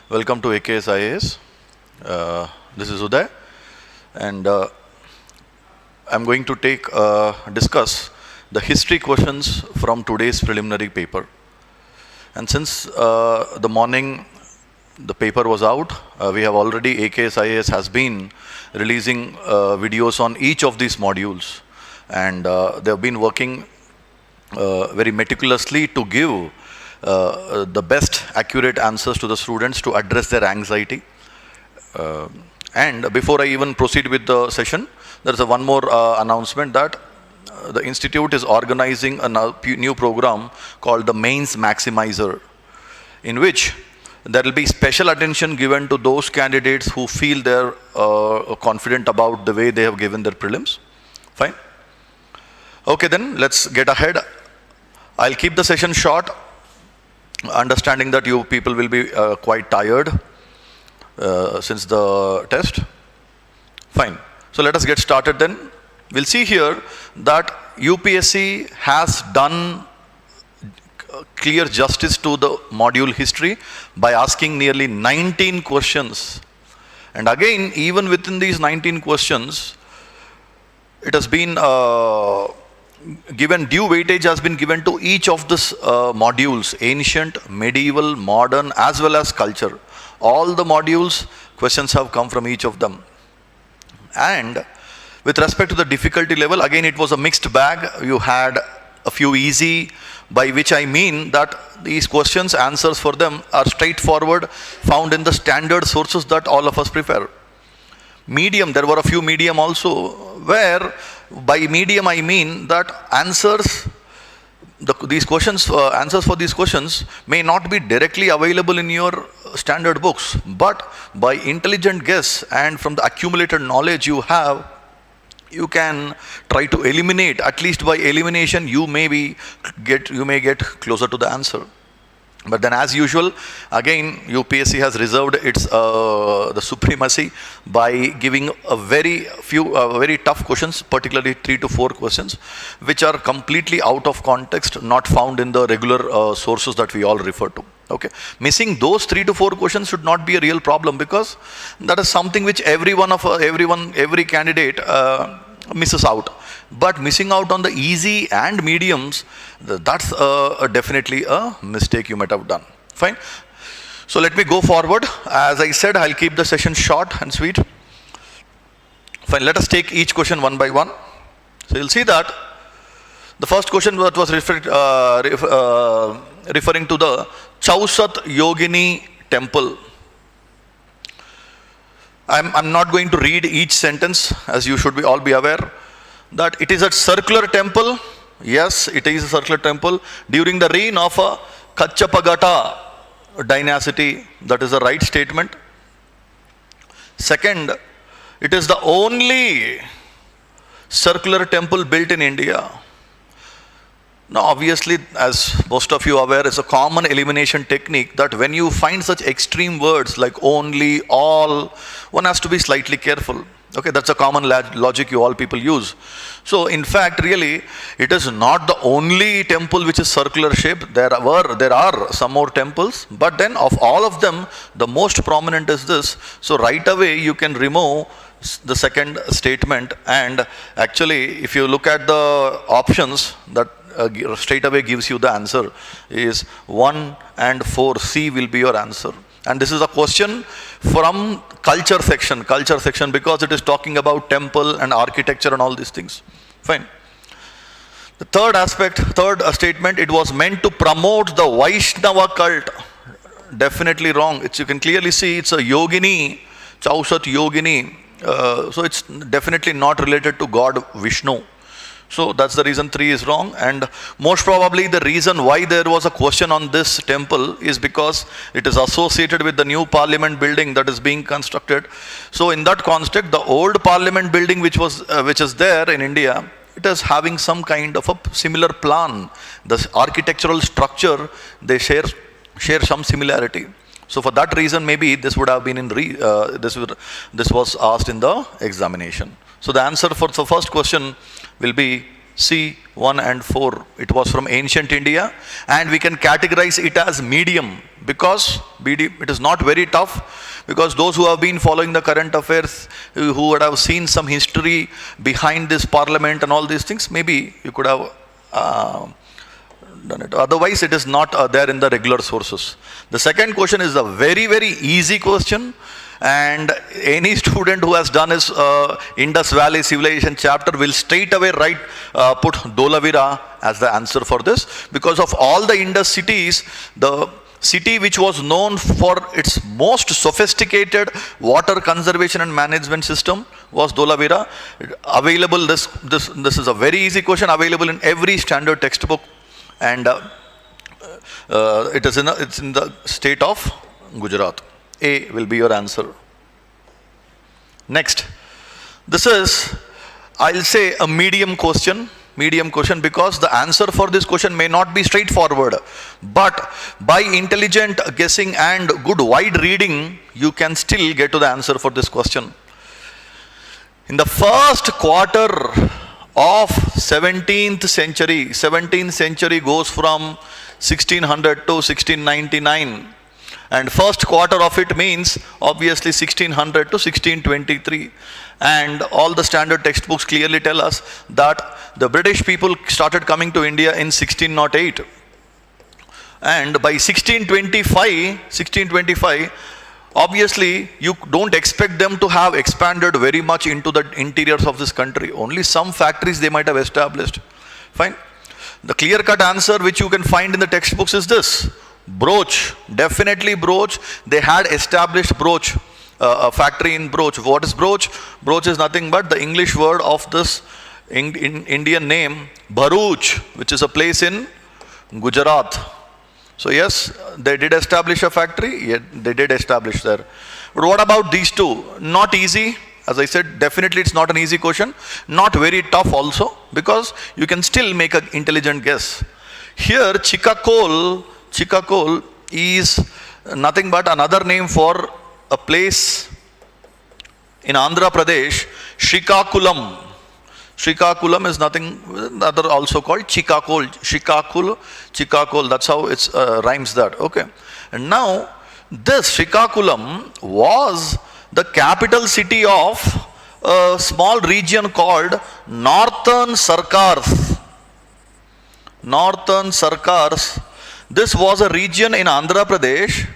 Welcome to AKS IAS. This is Uday, and I'm going to discuss the history questions from today's preliminary paper. And since the morning the paper was out, we have already, AKS IAS has been releasing videos on each of these modules, and they have been working very meticulously to give the best accurate answers to the students to address their anxiety. And before I even proceed with the session, there is one more announcement that the institute is organizing a new program called the Mains Maximizer, in which there will be special attention given to those candidates who feel they're confident about the way they have given their prelims. Fine. Okay, then let's get ahead. I'll keep the session short, understanding that you people will be quite tired since the test. Fine. So let us get started then. We'll see here that UPSC has done clear justice to the module history by asking nearly 19 questions. And again, even within these 19 questions, it has been given due weightage has been given to each of these modules: ancient, medieval, modern, as well as culture. All the modules, questions have come from each of them. And with respect to the difficulty level, again it was a mixed bag. You had a few easy, by which I mean that these questions, answers for them are straightforward, found in the standard sources that all of us prefer. Medium, there were a few medium also, where by medium I mean that answers, these questions, answers for these questions may not be directly available in your standard books, but by intelligent guess and from the accumulated knowledge you have, you can try to eliminate. At least by elimination, you may get closer to the answer. But then, as usual, again, UPSC has reserved its the supremacy by giving a very tough questions, particularly 3 to 4 questions, which are completely out of context, not found in the regular sources that we all refer to. Okay, missing those 3 to 4 questions should not be a real problem, because that is something which every candidate misses out. But missing out on the easy and mediums, that's definitely a mistake you might have done. Fine. So let me go forward. As I said, I'll keep the session short and sweet. Fine. Let us take each question one by one. So you'll see that the first question that was referring to the Chausat Yogini temple. I'm not going to read each sentence, as you should all be aware that it is a circular temple. Yes, it is a circular temple during the reign of a Kachapagata dynasty. That is the right statement. Second, it is the only circular temple built in India. Now, obviously, as most of you are aware, it's a common elimination technique that when you find such extreme words like only, all, one has to be slightly careful. Okay, that's a common logic you all people use. So, in fact, really, it is not the only temple which is circular shaped. There are some more temples, but then of all of them, the most prominent is this. So, right away, you can remove the second statement, and actually, if you look at the options, that straight away gives you the answer is 1 and 4. C will be your answer. And this is a question from culture section, because it is talking about temple and architecture and all these things. Fine. The third statement, it was meant to promote the Vaishnava cult. Definitely wrong. You can clearly see it's a yogini, Chausat Yogini. So it's definitely not related to God Vishnu. So that's the reason 3 is wrong. And most probably the reason why there was a question on this temple is because it is associated with the new parliament building that is being constructed. So in that context, the old parliament building which is there in India, it is having some kind of a similar plan. The architectural structure, they share some similarity. So for that reason, maybe this would have been this was asked in the examination. So the answer for the first question will be C 1 and 4. It was from ancient India, and we can categorize it as medium because it is not very tough, because those who have been following the current affairs, who would have seen some history behind this parliament and all these things, maybe you could have done it. Otherwise, it is not there in the regular sources. The second question is a very, very easy question. And any student who has done his Indus Valley Civilization chapter will straight away put Dholavira as the answer for this, because of all the Indus cities, the city which was known for its most sophisticated water conservation and management system was Dholavira. Available, this is a very easy question, available in every standard textbook, and it's in the state of Gujarat. A will be your answer. Next, this is, I'll say, a medium question, because the answer for this question may not be straightforward, but by intelligent guessing and good wide reading, you can still get to the answer for this question. In the first quarter of 17th century goes from 1600 to 1699. And first quarter of it means obviously 1600 to 1623. And all the standard textbooks clearly tell us that the British people started coming to India in 1608. And by 1625, obviously you don't expect them to have expanded very much into the interiors of this country. Only some factories they might have established. Fine. The clear-cut answer which you can find in the textbooks is this. Broach, definitely Broach. They had established Broach, a factory in Broach. What is Broach? Broach is nothing but the English word of this Indian name, Bharuch, which is a place in Gujarat. So yes, they did establish a factory. Yeah, they did establish there. But what about these two? Not easy. As I said, definitely it's not an easy question. Not very tough also, because you can still make an intelligent guess. Here, Chikakol is nothing but another name for a place in Andhra Pradesh, Srikakulam. Srikakulam is nothing other, also called Chikakol. Chikakol, that's how it rhymes that. Okay. And now, this Srikakulam was the capital city of a small region called Northern Sarkars. Northern Sarkars. This was a region in Andhra Pradesh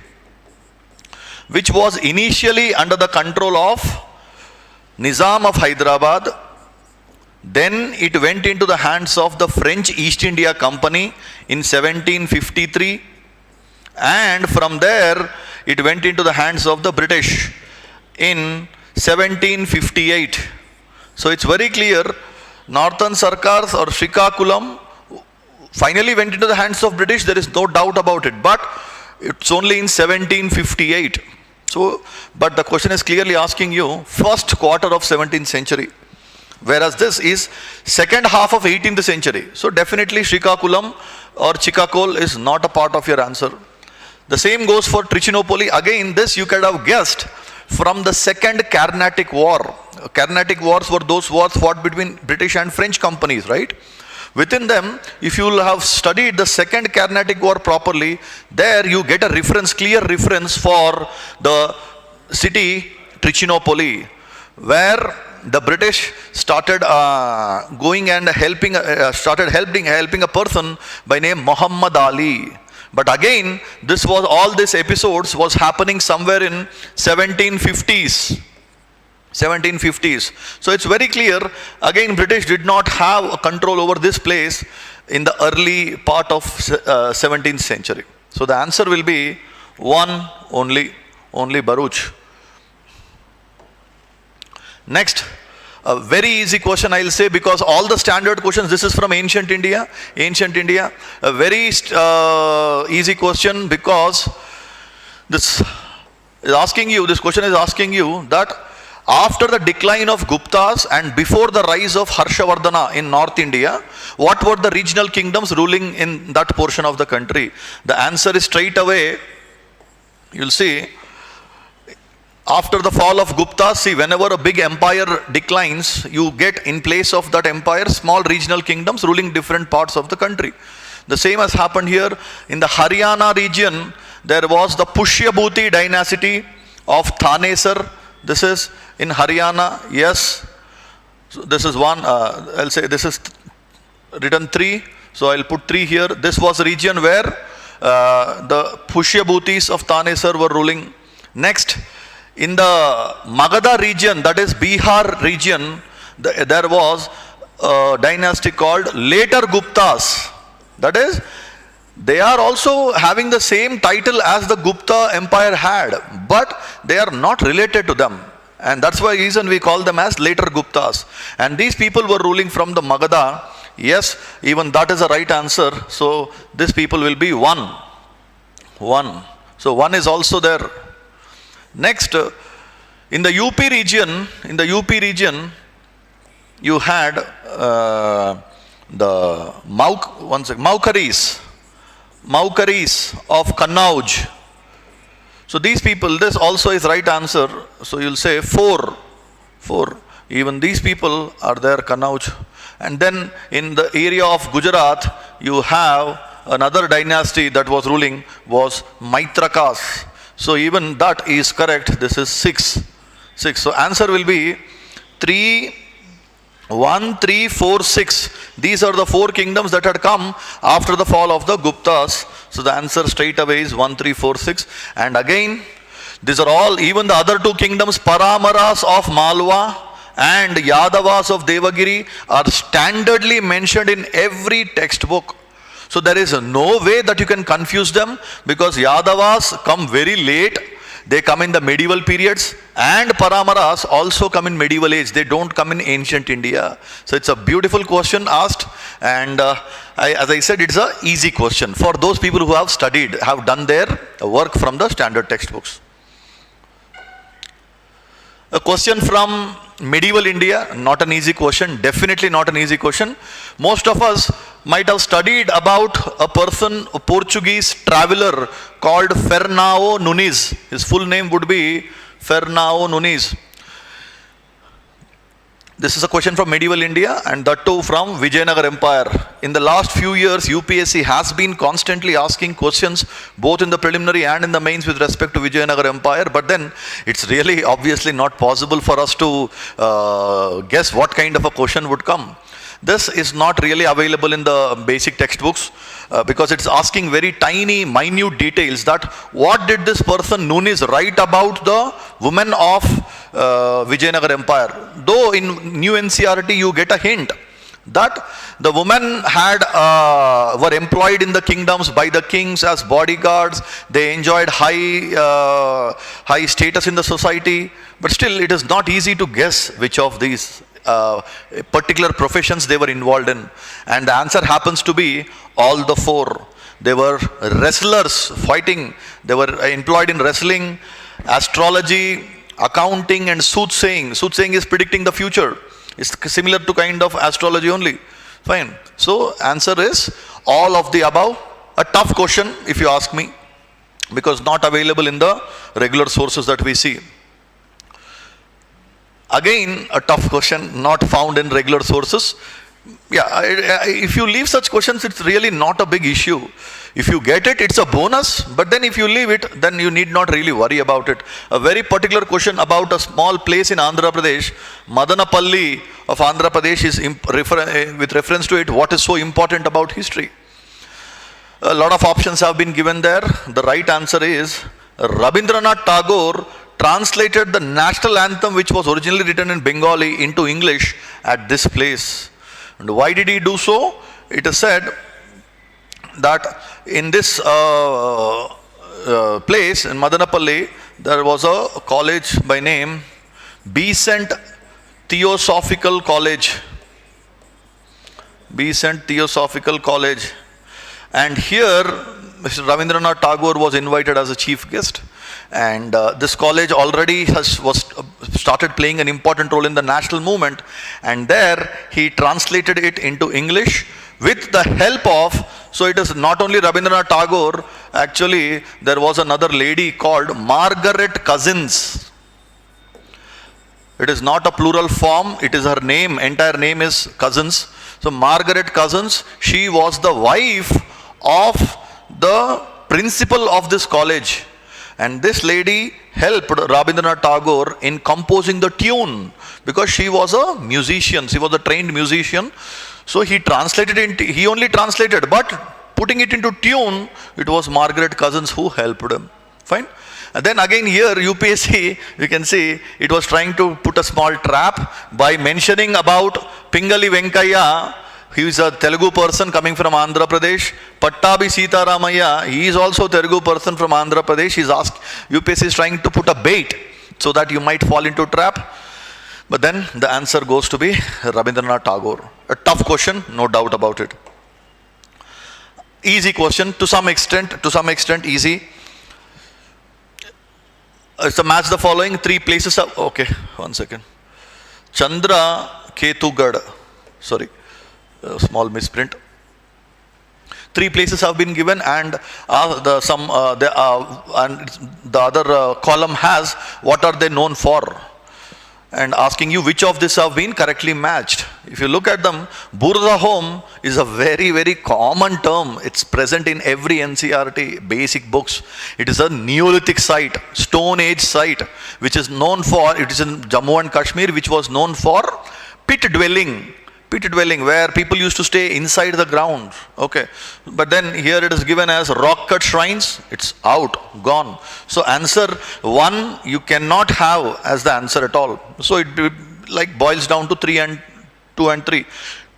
which was initially under the control of Nizam of Hyderabad. Then it went into the hands of the French East India Company in 1753, and from there it went into the hands of the British in 1758. So it's very clear, Northern Sarkars or Srikakulam finally went into the hands of British, there is no doubt about it, but it's only in 1758. So, but the question is clearly asking you first quarter of 17th century, whereas this is second half of 18th century. So definitely Srikakulam or Chikakol is not a part of your answer. The same goes for Trichinopoly. Again, this you could have guessed from the second Carnatic War. Carnatic Wars were those wars fought between British and French companies, right? Within them, if you will have studied the second Carnatic War properly, there you get a reference, clear reference for the city Trichinopoly, where the British started going and helping a person by name Muhammad Ali. But again, all these episodes was happening somewhere in 1750s. So it's very clear, again, British did not have a control over this place in the early part of 17th century. So the answer will be one only Bharuch. Next, a very easy question I'll say, because all the standard questions, this is from ancient India, a very easy question, because this question is asking you that after the decline of Guptas and before the rise of Harshavardhana in North India, what were the regional kingdoms ruling in that portion of the country? The answer is straight away, you'll see, After the fall of Gupta, see, whenever a big empire declines, you get in place of that empire small regional kingdoms ruling different parts of the country. The same has happened here in the Haryana region. There was the Pushyabhuti dynasty of Thanesar. This is in Haryana. Yes, so this is one. I'll say this is written 3. So I'll put 3 here. This was a region where the Pushyabhutis of Thanesar were ruling. Next, in the Magadha region, that is Bihar region, there was a dynasty called later Guptas. That is, they are also having the same title as the Gupta empire had, but they are not related to them. And that's why reason we call them as later Guptas. And these people were ruling from the Magadha. Yes, even that is a right answer. So these people will be 1. So 1 is also there. Next, in the UP region, you had the Maukaris of Kannauj. So these people, this also is right answer. So you'll say 4. Even these people are there, Kannauj. And then in the area of Gujarat, you have another dynasty that was ruling was Maitrakas. So even that is correct. This is 6. So answer will be 3, 1, 3, 4, 6. These are the 4 kingdoms that had come after the fall of the Guptas. So the answer straight away is 1, 3, 4, 6. And again, these are all, even the other 2 kingdoms, Paramaras of Malwa and Yadavas of Devagiri, are standardly mentioned in every textbook. So there is no way that you can confuse them, because Yadavas come very late. They come in the medieval periods, and Paramaras also come in medieval age. They don't come in ancient India. So it's a beautiful question asked, and as I said, it's an easy question for those people who have studied, have done their work from the standard textbooks. A question from medieval India, not an easy question, definitely not an easy question. Most of us might have studied about a person, a Portuguese traveler called Fernão Nunes. His full name would be Fernão Nunes. This is a question from medieval India, and that too from Vijayanagar Empire. In the last few years, UPSC has been constantly asking questions both in the preliminary and in the mains with respect to Vijayanagar Empire, but then it's really obviously not possible for us to guess what kind of a question would come. This is not really available in the basic textbooks because it's asking very tiny, minute details that what did this person Nunes write about the women of Vijayanagar Empire. Though in new NCERT you get a hint that the women were employed in the kingdoms by the kings as bodyguards. They enjoyed high status in the society, but still it is not easy to guess which of these particular professions they were involved in. And the answer happens to be all the 4. They were wrestlers fighting. They were employed in wrestling, astrology, accounting, and soothsaying. Soothsaying is predicting the future. It's similar to kind of astrology only. Fine. So answer is all of the above. A tough question if you ask me, because not available in the regular sources that we see. Again, a tough question, not found in regular sources. Yeah, if you leave such questions, it's really not a big issue. If you get it, it's a bonus, but then if you leave it, then you need not really worry about it. A very particular question about a small place in Andhra Pradesh, Madanapalli of Andhra Pradesh, is with reference to it, what is so important about history? A lot of options have been given there. The right answer is Rabindranath Tagore translated the national anthem, which was originally written in Bengali, into English at this place. And why did he do so? It is said that in this place in Madanapalli, there was a college by name Besant Theosophical College. Besant Theosophical College. And here, Mr. Rabindranath Tagore was invited as a chief guest. And this college already started playing an important role in the national movement. And there he translated it into English with the help of, so it is not only Rabindranath Tagore, actually there was another lady called Margaret Cousins. It is not a plural form. It is her name. Entire name is Cousins. So Margaret Cousins, she was the wife of the principal of this college. And this lady helped Rabindranath Tagore in composing the tune because she was a musician. She was a trained musician. So he only translated, but putting it into tune, it was Margaret Cousins who helped him. Fine. And then again here UPSC, you can see it was trying to put a small trap by mentioning about Pingali Venkaya. He is a Telugu person coming from Andhra Pradesh. Pattabi Sitaramaya, he is also a Telugu person from Andhra Pradesh. UPSC is trying to put a bait so that you might fall into a trap. But then the answer goes to be Rabindranath Tagore. A tough question, no doubt about it. Easy question, to some extent easy. So match the following three places of, okay, 1 second. Chandra Ketugad, sorry, small misprint. 3 places have been given, and the other column has what are they known for, and asking you which of these have been correctly matched. If you look at them, Burdahom is a very, very common term. It's present in every NCERT basic books. It is a Neolithic site, Stone Age site, which is known for, it is in Jammu and Kashmir, which was known for pit dwelling, where people used to stay inside the ground. Okay, but then here it is given as rock cut shrines. It's out, gone. So answer 1 you cannot have as the answer at all. So it like boils down to 3 and 2 and 3.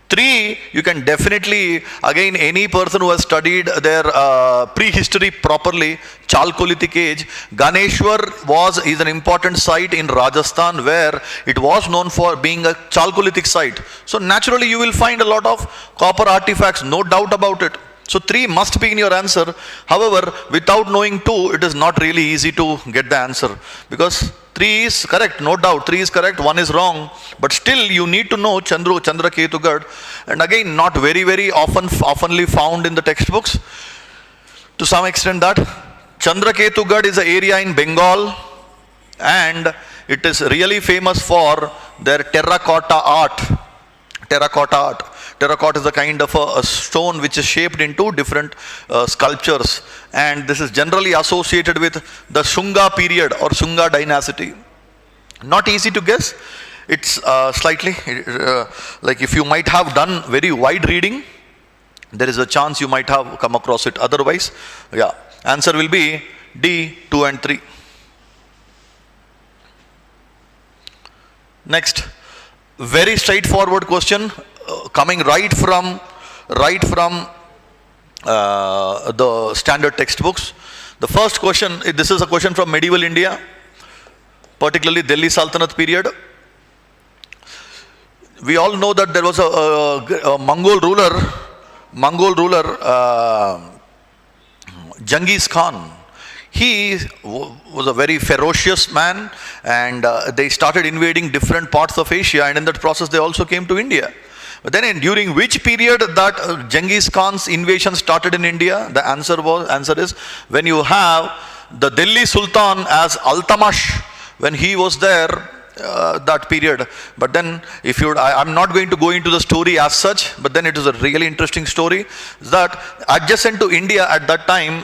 3, you can definitely, again, any person who has studied their prehistory properly, Chalcolithic age, Ganeshwar is an important site in Rajasthan where it was known for being a Chalcolithic site. So naturally you will find a lot of copper artifacts, no doubt about it. So 3 must be in your answer. However, without knowing 2, it is not really easy to get the answer, because 3 is correct, no doubt. 3 is correct, 1 is wrong. But still you need to know Chandra Ketugad. And again, not very, very oftenly found in the textbooks. To some extent that Chandra Ketugad is an area in Bengal, and it is really famous for their terracotta art. Terracotta is a kind of a stone which is shaped into different sculptures, and this is generally associated with the Shunga period or Shunga dynasty. Not easy to guess. It's slightly like if you might have done very wide reading, there is a chance you might have come across it. Otherwise, yeah, answer will be D, 2 and 3. Next, very straightforward question. Coming right from the standard textbooks. The first question, this is a question from medieval India, particularly Delhi Sultanate period. We all know that there was a Mongol ruler, Genghis Khan. He was a very ferocious man, and they started invading different parts of Asia, and in that process they also came to India. But then during which period that Genghis Khan's invasion started in India? The answer is when you have the Delhi Sultan as Altamash, when he was there, that period. But then if you, I'm not going to go into the story as such, but then it is a really interesting story, that adjacent to India at that time,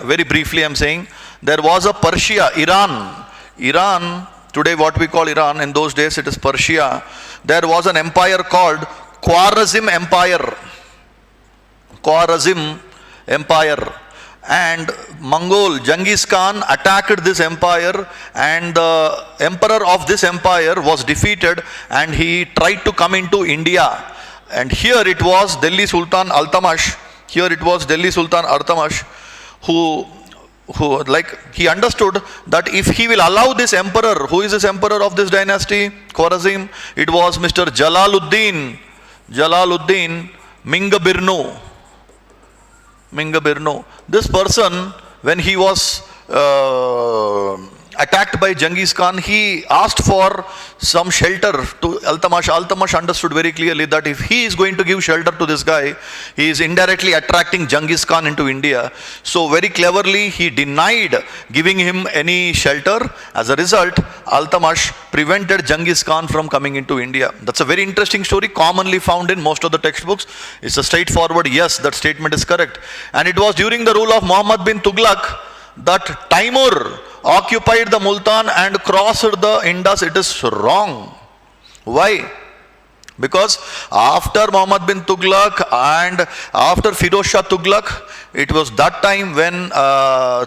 very briefly I'm saying, there was a Persia, Iran, today what we call Iran, in those days it is Persia. There was an empire called Khwarazm Empire. And Mongol Genghis Khan attacked this empire, and the emperor of this empire was defeated, and he tried to come into India. And here it was Delhi Sultan Altamash, who he understood that if he will allow this emperor, who is this emperor of this dynasty, Khwarazm, it was Mr. Jalaluddin Mingabirno. This person, when he was attacked by Genghis Khan, he asked for some shelter Altamash understood very clearly that if he is going to give shelter to this guy, he is indirectly attracting Genghis Khan into India. So very cleverly he denied giving him any shelter. As a result, Altamash prevented Genghis Khan from coming into India. That's a very interesting story, commonly found in most of the textbooks. It's a straightforward yes, that statement is correct. And it was during the rule of Muhammad bin Tughlaq that Timur occupied the Multan and crossed the Indus. It is wrong. Why? Because after Muhammad bin Tughlaq and after Firoz Shah Tughlaq, it was that time when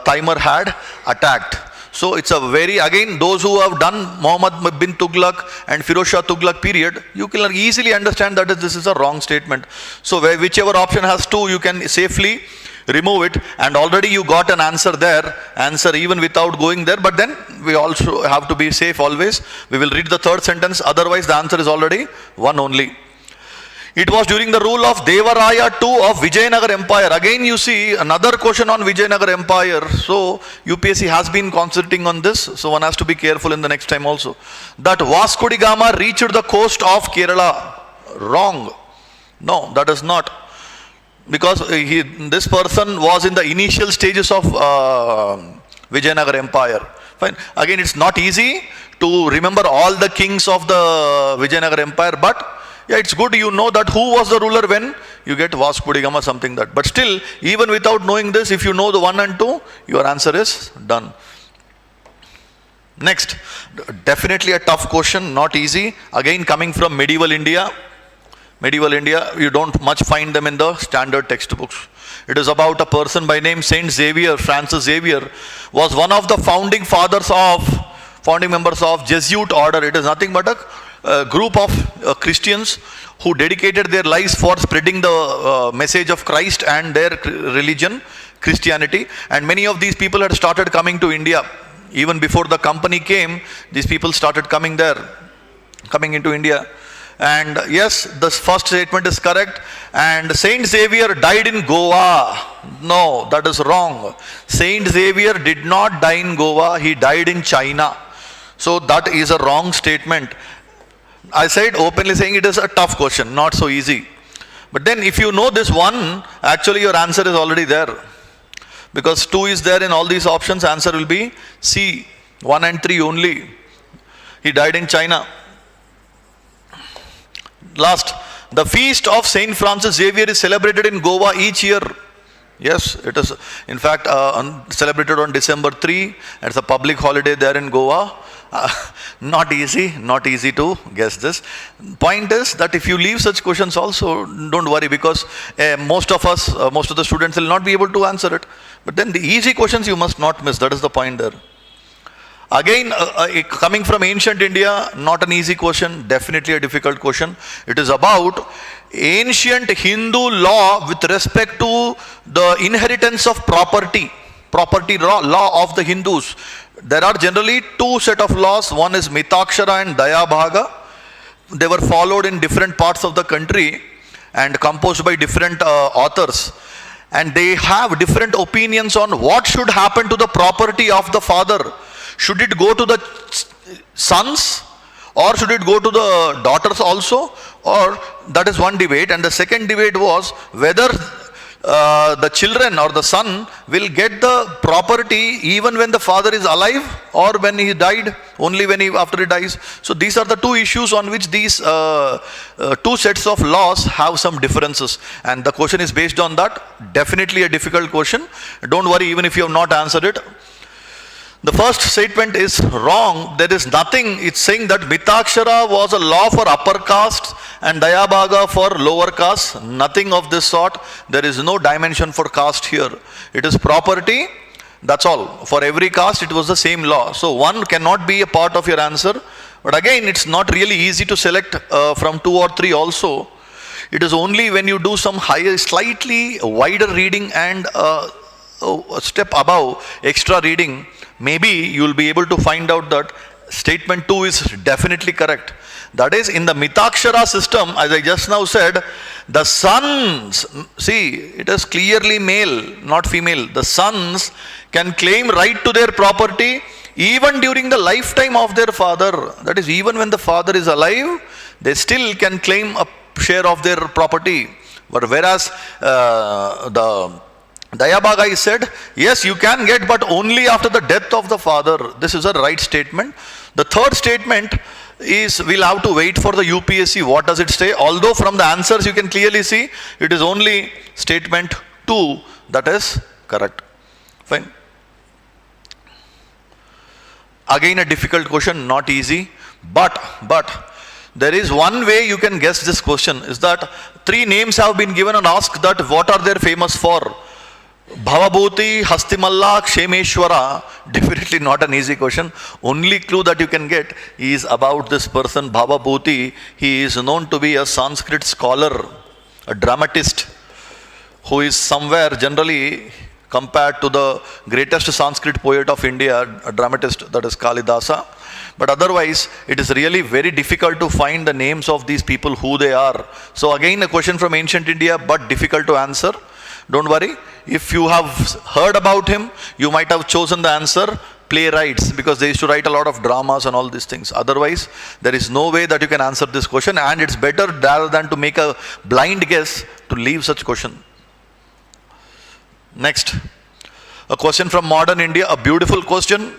Timur had attacked. So it's a very, again, those who have done Muhammad bin Tughlaq and Firoz Shah Tughlaq period, you can easily understand that this is a wrong statement. So whichever option has two, you can safely remove it, and already you got an answer there, answer even without going there. But then we also have to be safe always. We will read the third sentence, otherwise the answer is already one only. It was during the rule of Devaraya II of Vijayanagar Empire. Again you see another question on Vijayanagar Empire. So UPSC has been concentrating on this, so one has to be careful in the next time also. That Vasco da Gama reached the coast of Kerala. Wrong. No, that is not. Because this person was in the initial stages of Vijayanagar Empire. Fine. Again, it's not easy to remember all the kings of the Vijayanagar Empire, but yeah, it's good you know that who was the ruler when you get Vasco da Gama, something that. But still, even without knowing this, if you know the 1 and 2, your answer is done. Next, definitely a tough question, not easy. Again, coming from medieval India. Medieval India, you don't much find them in the standard textbooks. It is about a person by name Saint Xavier. Francis Xavier was one of the founding members of Jesuit order. It is nothing but a group of Christians who dedicated their lives for spreading the message of Christ and their religion, Christianity. And many of these people had started coming to India. Even before the company came, these people started coming into India. And yes, the first statement is correct. And Saint Xavier died in Goa. No, that is wrong. Saint Xavier did not die in Goa. He died in China. So that is a wrong statement. I said openly saying it is a tough question, not so easy. But then if you know this one, actually your answer is already there. Because 2 is there in all these options, answer will be C. 1 and 3 only. He died in China. Last, the feast of Saint Francis Xavier is celebrated in Goa each year. Yes, it is in fact celebrated on December 3. It's a public holiday there in Goa. Not easy to guess this. Point is that if you leave such questions also, don't worry, because most of the students will not be able to answer it. But then the easy questions you must not miss. That is the point there. Again, coming from ancient India, not an easy question, definitely a difficult question. It is about ancient Hindu law with respect to the inheritance of property law of the Hindus. There are generally 2 set of laws. One is Mitakshara and Dayabhaga. They were followed in different parts of the country and composed by different authors. And they have different opinions on what should happen to the property of the father. Should it go to the sons or should it go to the daughters also? Or that is one debate. And the second debate was whether the children or the son will get the property even when the father is alive or when he died, only after he dies. So these are the 2 issues on which these 2 sets of laws have some differences. And the question is based on that. Definitely a difficult question. Don't worry even if you have not answered it. The first statement is wrong. There is nothing. It's saying that Mitakshara was a law for upper caste and Dayabhaga for lower caste. Nothing of this sort. There is no dimension for caste here. It is property. That's all. For every caste, it was the same law. So one cannot be a part of your answer. But again, it's not really easy to select from 2 or 3 also. It is only when you do some higher, slightly wider reading and a step above extra reading, maybe you will be able to find out that statement 2 is definitely correct. That is, in the Mitakshara system, as I just now said, the sons, see, it is clearly male, not female. The sons can claim right to their property even during the lifetime of their father. That is, even when the father is alive, they still can claim a share of their property. But whereas the Dayabagai said, yes, you can get, but only after the death of the father. This is a right statement. The third statement is, we'll have to wait for the UPSC. What does it say? Although from the answers you can clearly see, it is only statement 2 that is correct. Fine. Again a difficult question, not easy. But there is one way you can guess this question, is that 3 names have been given and asked that what are they famous for? Bhavabhuti, Hastimalla, Kshemeshwara. Definitely not an easy question. Only clue that you can get is about this person, Bhavabhuti. He is known to be a Sanskrit scholar, a dramatist, who is somewhere generally compared to the greatest Sanskrit poet of India, a dramatist, that is Kalidasa. But otherwise, it is really very difficult to find the names of these people, who they are. So again, a question from ancient India, but difficult to answer. Don't worry. If you have heard about him, you might have chosen the answer playwrights, because they used to write a lot of dramas and all these things. Otherwise, there is no way that you can answer this question, and it's better rather than to make a blind guess to leave such question. Next, a question from modern India, a beautiful question.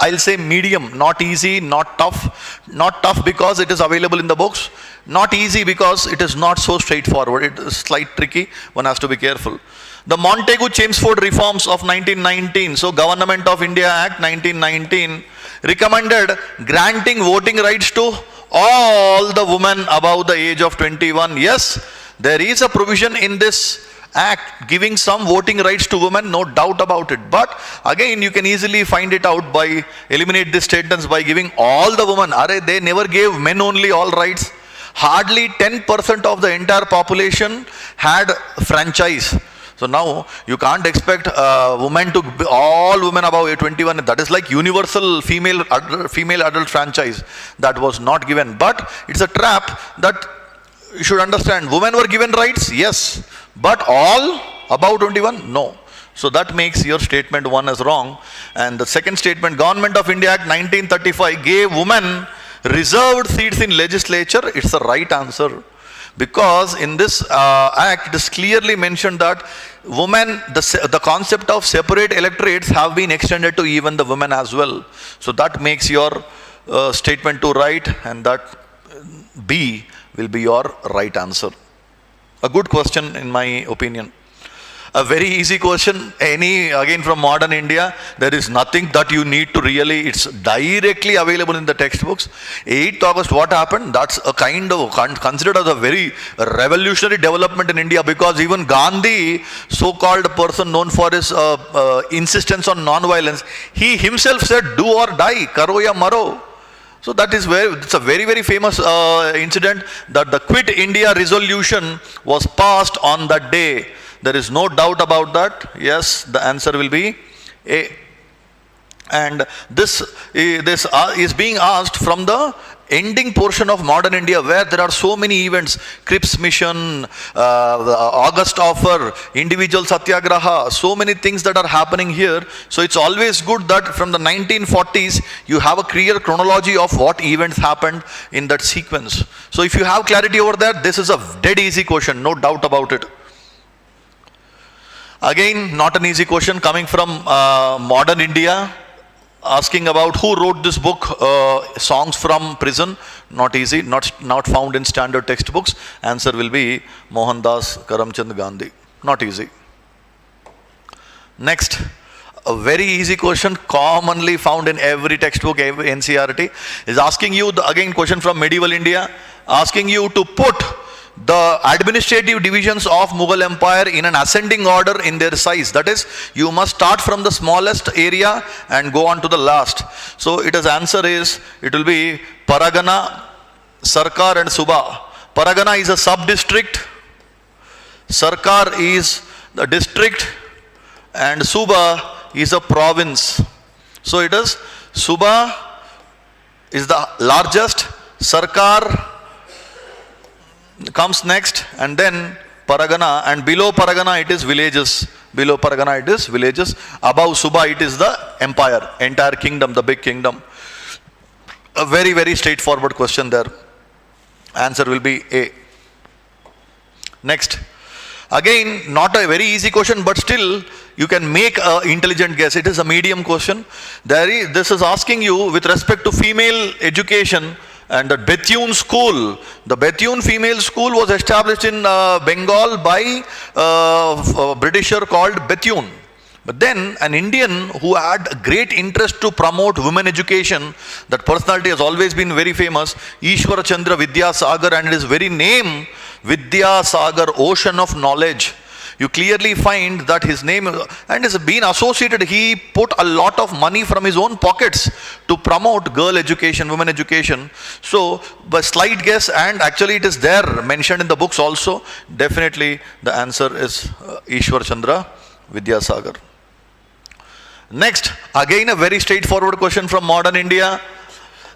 I'll say medium, not easy, not tough. Not tough because it is available in the books. Not easy because it is not so straightforward. It is slightly tricky. One has to be careful. The Montagu-Chelmsford reforms of 1919, so Government of India Act 1919, recommended granting voting rights to all the women above the age of 21. Yes, there is a provision in this act giving some voting rights to women, no doubt about it. But again, you can easily find it out by eliminate this sentence by giving all the women. They never gave men only all rights. Hardly 10% of the entire population had franchise. So now you can't expect women to be, all women above 21. That is like universal female adult franchise. That was not given. But it's a trap that you should understand. Women were given rights, yes. But all above 21, no. So that makes your statement 1 as wrong. And the second statement, Government of India Act 1935 gave women reserved seats in legislature. It's the right answer. Because in this act, it is clearly mentioned that women, the concept of separate electorates have been extended to even the women as well. So that makes your statement 2 right, and that B will be your right answer. A good question in my opinion. A very easy question, again from modern India. There is nothing that you need to really, it's directly available in the textbooks. 8th August, what happened? That's a kind of, considered as a very revolutionary development in India, because even Gandhi, so-called person known for his insistence on non-violence, he himself said, do or die, karo ya maro. So that is it's a very, very famous incident, that the Quit India resolution was passed on that day. There is no doubt about that. Yes, the answer will be A. And this is being asked from the ending portion of modern India, where there are so many events, Cripps Mission, the August Offer, individual Satyagraha, so many things that are happening here. So it's always good that from the 1940s, you have a clear chronology of what events happened in that sequence. So if you have clarity over there, this is a dead easy question, no doubt about it. Again, not an easy question coming from modern India, asking about who wrote this book, Songs from Prison. Not easy, not found in standard textbooks. Answer will be Mohandas Karamchand Gandhi. Not easy. Next, a very easy question commonly found in every textbook, every NCERT, is asking you, again question from medieval India, asking you to put the administrative divisions of Mughal Empire in an ascending order in their size. That is, you must start from the smallest area and go on to the last. So its answer is, it will be Paragana, Sarkar and Suba. Paragana is a sub-district, Sarkar is the district, and Suba is a province. So it is, Suba is the largest, Sarkar comes next, and then Paragana, and below Paragana it is villages. Below Paragana it is villages. Above Suba it is the empire, entire kingdom, the big kingdom. A very, very straightforward question there. Answer will be A. Next. Again, not a very easy question, but still you can make an intelligent guess. It is a medium question. This is asking you with respect to female education and the Bethune school. The Bethune female school was established in Bengal by a Britisher called Bethune. But then an Indian who had great interest to promote women education, that personality has always been very famous, Ishwara Chandra Vidyasagar, and his very name, Vidyasagar, ocean of knowledge. You clearly find that his name, and has been associated, he put a lot of money from his own pockets to promote girl education, women education. So, by slight guess, and actually it is there mentioned in the books also, definitely the answer is Ishwar Chandra Vidyasagar. Next, again a very straightforward question from modern India.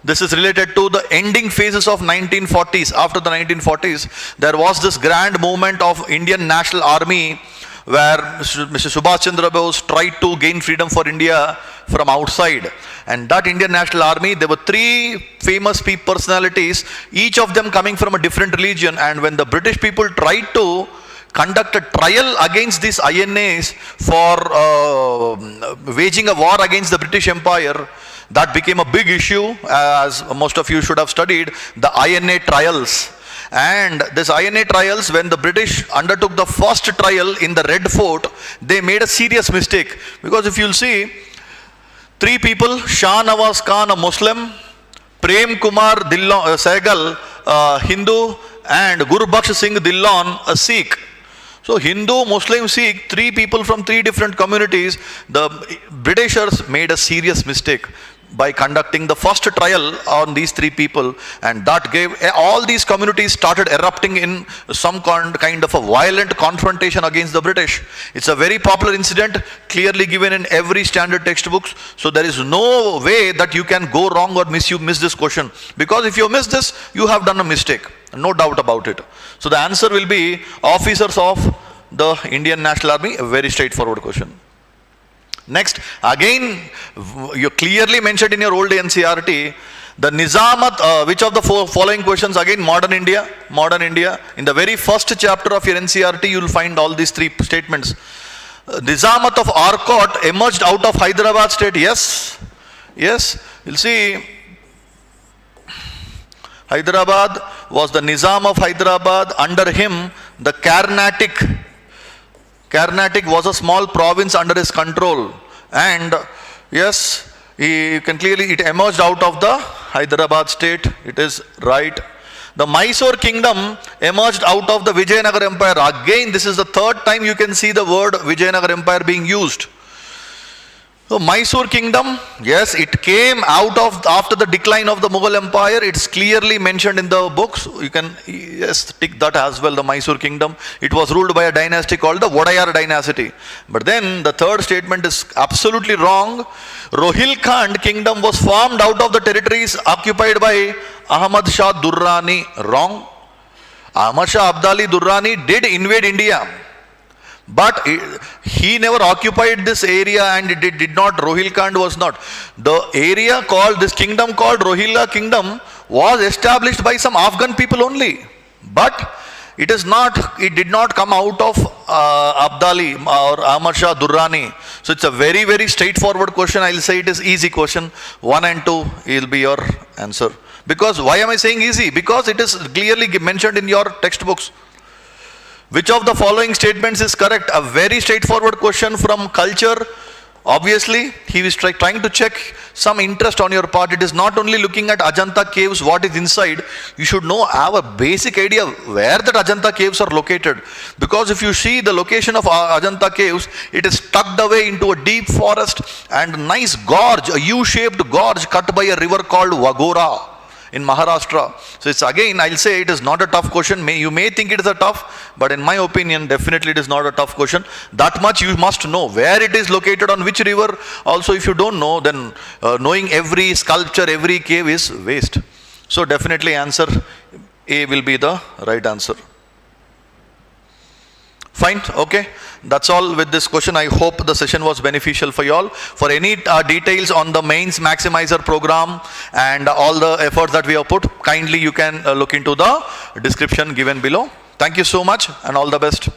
This is related to the ending phases of 1940s. After the 1940s, there was this grand movement of Indian National Army where Mr. Subhash Chandra Bose tried to gain freedom for India from outside. And that Indian National Army, there were three famous personalities, each of them coming from a different religion. And when the British people tried to conduct a trial against these INAs for waging a war against the British Empire, that became a big issue, as most of you should have studied, the INA trials. And this INA trials, when the British undertook the first trial in the Red Fort, they made a serious mistake. Because if you'll see, three people, Shah Nawaz Khan, a Muslim, Prem Kumar Sehgal, a Hindu, and Gurbakhsh Singh Dillon, a Sikh. So Hindu, Muslim, Sikh, three people from three different communities, the Britishers made a serious mistake by conducting the first trial on these three people, and that gave, all these communities started erupting in some kind of a violent confrontation against the British. It's a very popular incident, clearly given in every standard textbooks, so there is no way that you can go wrong or miss this question, because if you miss this, you have done a mistake, no doubt about it. So the answer will be officers of the Indian National Army, a very straightforward question. Next, again, you clearly mentioned in your old NCERT, the Nizamat, which of the following questions, again modern India, in the very first chapter of your NCERT, you will find all these three statements. Nizamat of Arcot emerged out of Hyderabad state, yes, you'll see, Hyderabad was the Nizam of Hyderabad. Under him, the Carnatic was a small province under his control. And yes, you can clearly, it emerged out of the Hyderabad state. It is right. The Mysore kingdom emerged out of the Vijayanagar Empire. Again, this is the third time you can see the word Vijayanagar Empire being used. So Mysore kingdom, yes, it came out of, after the decline of the Mughal Empire. It's clearly mentioned in the books. You can, yes, tick that as well, the Mysore kingdom. It was ruled by a dynasty called the Wadayar dynasty. But then the third statement is absolutely wrong. Rohilkhand kingdom was formed out of the territories occupied by Ahmad Shah Durrani. Wrong. Ahmad Shah Abdali Durrani did invade India, but he never occupied this area, and it did not, Rohilkhand was not. The area called, this kingdom called Rohilla kingdom was established by some Afghan people only. But it is not, it did not come out of Abdali or Ahmad Shah Durrani. So it's a very, very straightforward question. I'll say it is easy question. 1 and 2 will be your answer. Because, why am I saying easy? Because it is clearly mentioned in your textbooks. Which of the following statements is correct? A very straightforward question from culture. Obviously, he is trying to check some interest on your part. It is not only looking at Ajanta caves, what is inside. You should have a basic idea where that Ajanta caves are located. Because if you see the location of Ajanta caves, it is tucked away into a deep forest and a nice gorge, a U-shaped gorge cut by a river called Wagora in Maharashtra. So it's, again, I'll say it is not a tough question. You may think it is a tough, but in my opinion, definitely it is not a tough question. That much you must know, where it is located, on which river. Also, if you don't know, then knowing every sculpture, every cave is waste. So definitely answer A will be the right answer. Fine, okay. That's all with this question. I hope the session was beneficial for you all. For any details on the mains maximizer program and all the efforts that we have put, kindly you can look into the description given below. Thank you so much and all the best.